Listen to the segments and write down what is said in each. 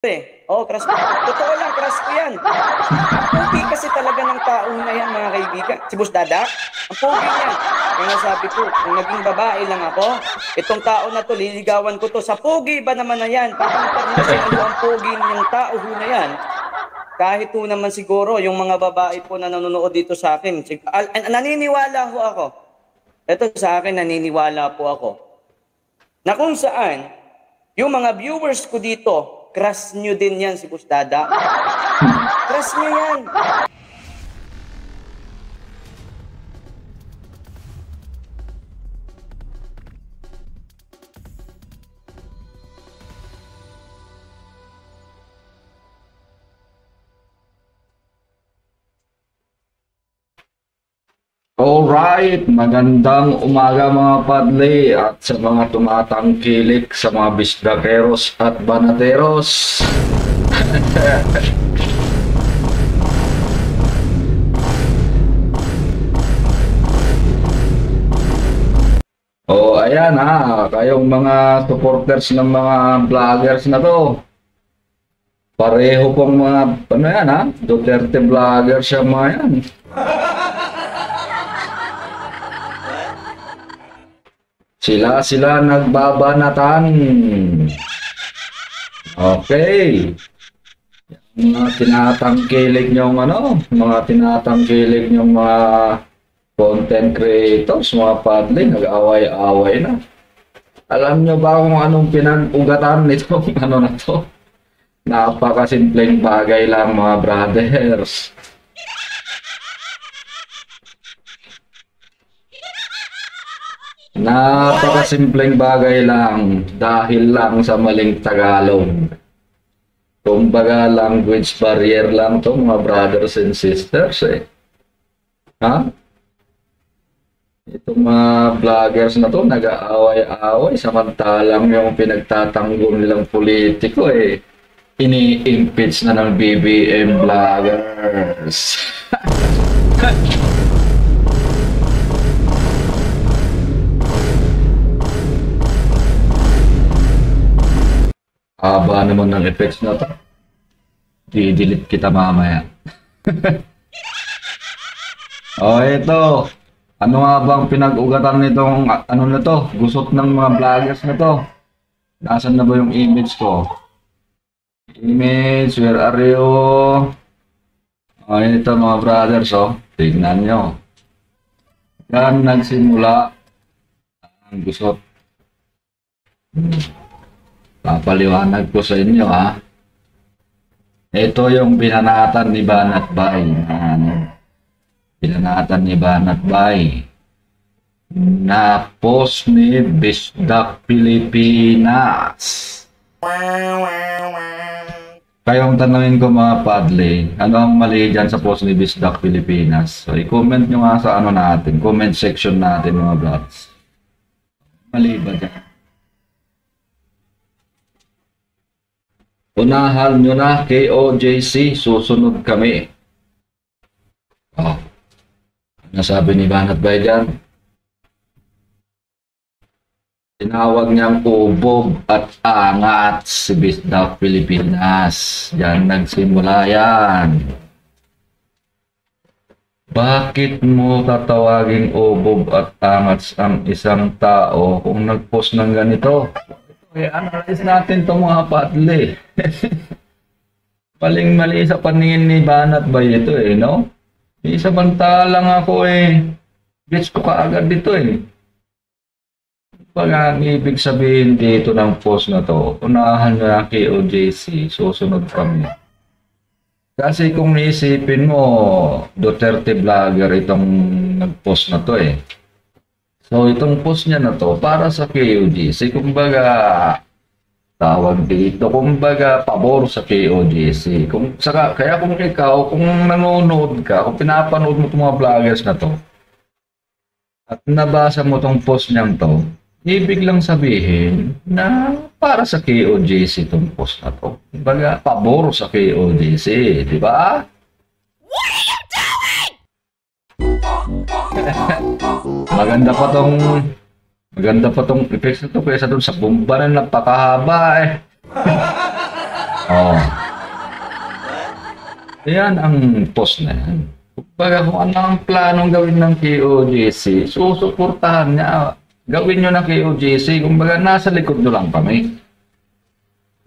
Oo, crush ko. Totoo lang, crush ko yan. Pogi kasi talaga ng tao na yan, mga kaibigan. Si Boss Dada, ang pogi niyan. Kaya sabi ko, kung naging babae lang ako, itong tao na to, liligawan ko to. Sa pogi ba naman na yan? Pag international ang pogi niyang tao na yan. Kahit po naman siguro, yung mga babae po na nanonood dito sa akin, naniniwala ho ako. Ito sa akin, naniniwala po ako. Na kung saan, yung mga viewers ko dito, crush nyo din yan si Boss Dada. Crush nyo yan. Alright, magandang umaga mga padle at sa mga tumatangkilik sa mga bisdakeros at banateros. Ayan kayong mga supporters ng mga vloggers na to. Pareho pong mga, Duterte vloggers yung mga yan. Sila nagbabanatan. Okay. Mga tinatangkilik nyong mga tinatangkilik nyong mga content creators, mga padle, nag-away-away na. Alam nyo ba kung anong pinag-ugatan nitong na to? Napakasimpleng bagay lang mga brothers. Napakasimpleng bagay lang dahil lang sa maling Tagalog. Kumbaga language barrier lang to mga brothers and sisters Itong mga vloggers na to nag-aaway-aaway samantalang yung pinagtatanggol nilang politiko ini-impeach na ng BBM vloggers. Haba naman ng effects na to. I-delete kita mamaya. Ito. Ano nga bang pinag-ugatan nitong na to? Gusot ng mga vloggers na to. Nasaan na ba yung image ko? Image, where are you? Ito mga brothers tignan nyo. Yan nagsimula ang gusot. Papaliwanag ko sa inyo Ito yung binanatan ni Banat Bay. Binanatan ni Banat Bay. Na post ni Bisdak Pilipinas. Kayong tanungin ko mga padle, ano ang mali dyan sa post ni Bisdak Pilipinas? So i-comment nyo nga sa natin, comment section natin mga vlogs. Mali ba dyan? Unahan nyo na KOJC, susunod kami. Nasabi ni Banat Bay dyan? Tinawag niyang ubog at angat si Bisdak Pilipinas. Yan nagsimula yan. Bakit mo tatawaging ubog at angat ang isang tao kung nag-post ng ganito? Analyze natin itong mga padle. Maling-mali sa paningin ni Banat Bay ito no? Samantalang ako gets ko kaagad dito Pag ang ibig sabihin dito ng post na to, unahan na KOJC, susunod kami. Kasi kung iisipin mo, Duterte vlogger itong nag-post na to So itong post niya na to para sa KOJC, kumbaga tawag dito, kumbaga pabor sa KOJC. Kaya kung ikaw, kung nanonood ka, kung pinapanood mo itong mga vloggers na to, at nabasa mo itong post niyang to, ibig lang sabihin na para sa KOJC itong post na to. Kumbaga, pabor sa KOJC, di ba? What are you doing? Maganda pa tong effects na to kaysa dun sa bomba na napakahaba Oh. Yan ang post na yan. Kumbaga kung ano ang planong gawin ng KOJC, susuportahan niya. Gawin nyo ng KOJC. Kumbaga nasa likod nyo lang kami.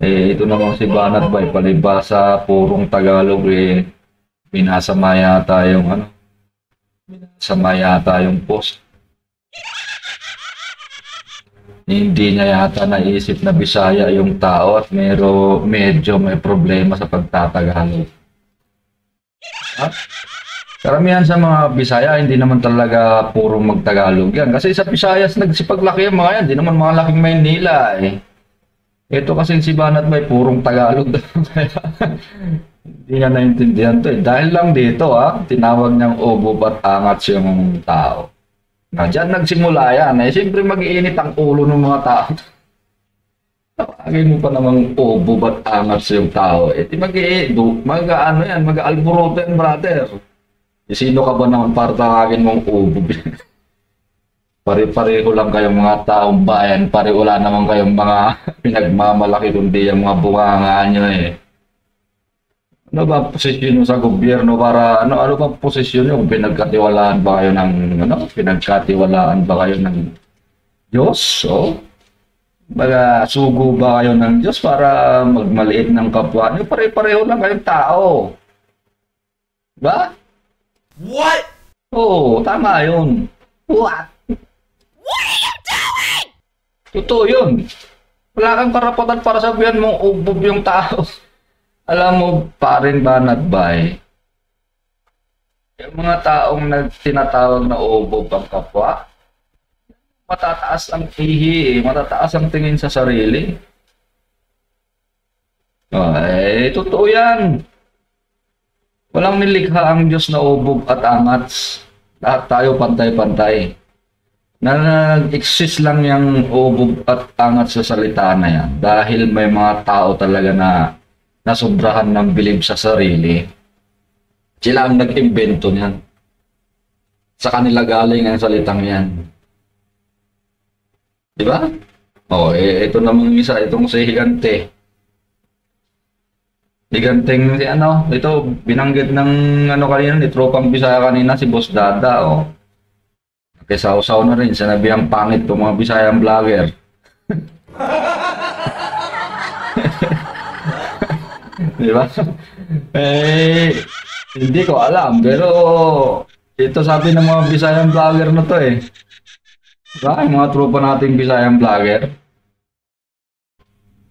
Ito naman si Banat Bay, palibasa, purong Tagalog pinasama yata yung pinasama yata yung post. Hindi niya yata naisip na Bisaya yung tao at medyo may problema sa pagtatagalog. Karamihan sa mga Bisaya, hindi naman talaga purong magtagalog yan. Kasi sa Visayas nagsipaglaki yung mga yan, hindi naman mga laking Maynila Ito kasi si Banat Bay, purong Tagalog. Hindi niya naintindihan to Dahil lang dito tinawag niyang obo at angats yung tao. Diyan nagsimula yan siyempre mag-iinit ang ulo ng mga tao. Tawagin mo pa namang obo at angats yung tao. Mag-alboroto yan, brother. Sino ka ba naman para tawagin mong obo? Pare-pareho lang kayong mga taong bayan, wala naman kayong mga pinagmamalaki kundi yung mga bunganga nyo Ano ba posisyon nyo sa gobyerno para, ano ba posisyon nyo? Pinagkatiwalaan ba kayo ng Diyos? Baga, sugo ba kayo ng Diyos para magmaliit ng kapwa nyo? Pare-pareho lang kayong tao. Diba? What? Oo, tama yun. What? Totoo yun. Wala kang karapatan para sabihan mong ubob yung tao. Alam mo, paring Banat Bay, yung mga taong tinatawag na ubob ang kapwa, matataas ang ihi matataas ang tingin sa sarili. Totoo yan. Walang nilikha ang Diyos na ubob at angats. Lahat tayo pantay-pantay. Nag-exist lang yung ubob at angat sa salita na yan dahil may mga tao talaga na nasobrahan ng bilib sa sarili. Sila ang nag-imbento niyan. Sa kanila galing ang salitang yan. Diba? Ito namang isa, itong si Higante. Higanteng ito binanggit ng kanina ni Tropang Bisaya kanina, si Boss Dada Nakisaw-saw na rin, sinabi ang pangit po mga Bisayang vlogger. Diba? Hindi ko alam, pero ito sabi ng mga Bisayang vlogger na to Diba? Yung mga tropa nating Bisayang vlogger.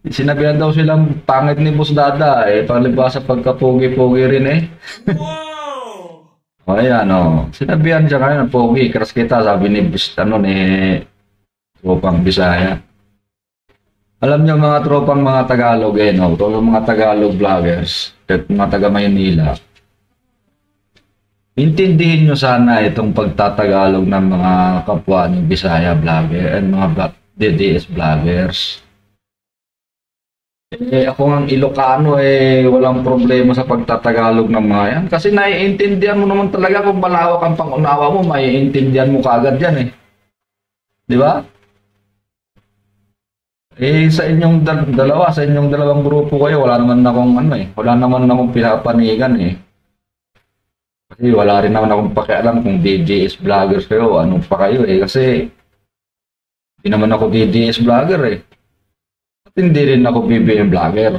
Sinabihan daw silang pangit ni Boss Dada palibasa pagkapogi-pogi rin Ayan sinabihan siya ngayon, pogi, kras kita, sabi ni tropang Bisaya. Alam niyo mga tropang mga Tagalog mga Tagalog vloggers, at mga taga Maynila. Intindihin niyo sana itong pagtatagalog ng mga kapwa ng Bisaya vlogger at mga DDS vloggers. Ako ang Ilocano walang problema sa pagtatagalog ng mga yan. Kasi naiintindihan mo naman talaga kung malawak ang pangunawa mo, maiintindihan mo kaagad yan Di ba? Sa inyong sa inyong dalawang grupo kayo, wala naman akong wala naman akong pinapanigan Kasi wala rin naman akong pakialam kung DDS vloggers kayo, ano pa kayo kasi hindi naman ako DDS vlogger Hindi rin ako BBM vlogger.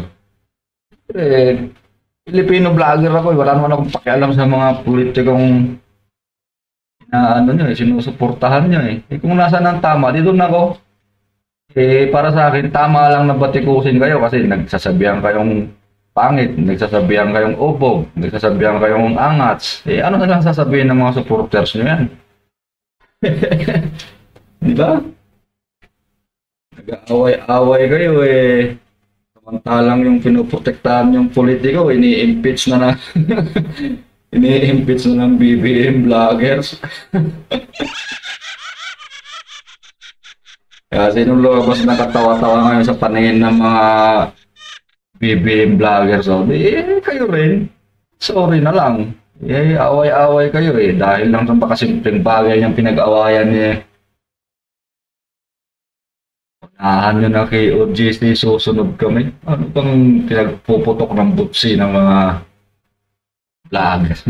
Filipino vlogger ako wala naman akong pakialam sa mga politikong sinusuportahan nyo kung nasaan ang tama, dito na ako. Para sa akin, tama lang na batikusin kayo kasi nagsasabihan kayong pangit, nagsasabihan kayong ubog, nagsasabihan kayong angats. Ano na lang sasabihin ng mga supporters nyo yan? Di ba? Nag-aaway-aaway kayo samantalang yung pinoprotektahan yung politiko, ini-impeach na ini-impeach na ng BBM vloggers. Kaya sinong lumabas nakatawa-tawa ngayon sa paningin ng mga BBM vloggers kayo rin. Sorry na lang. Away-away kayo dahil lang sa pakasimpleng bagay niyang pinag-awayan Nyo na kay OJC, susunod kami. Ano bang pinagpuputok ng butsi ng mga vloggers?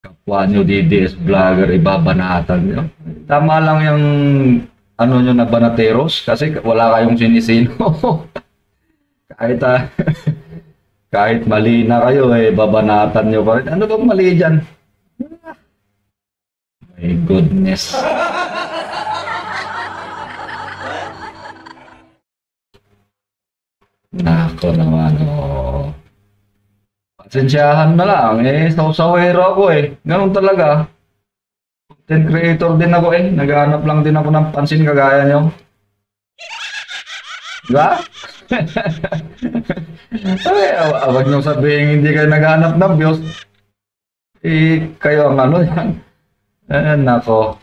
Kapwa nyo DDS vlogger, ibabanatan nyo. Tama lang yung ano nyo na banateros kasi wala kayong sinisino. kahit kahit mali na kayo babanatan nyo pa rin. Ano bang mali dyan? My goodness. Nako naman, oh. Pasensyahan na lang, saw-sawero ako Ganun talaga. Content creator din ako Naghahanap lang din ako ng pansin kagaya nyo. Diba? Wag nyo sabihin hindi kayo naghahanap ng views. Kayo ang ano yan. Nako.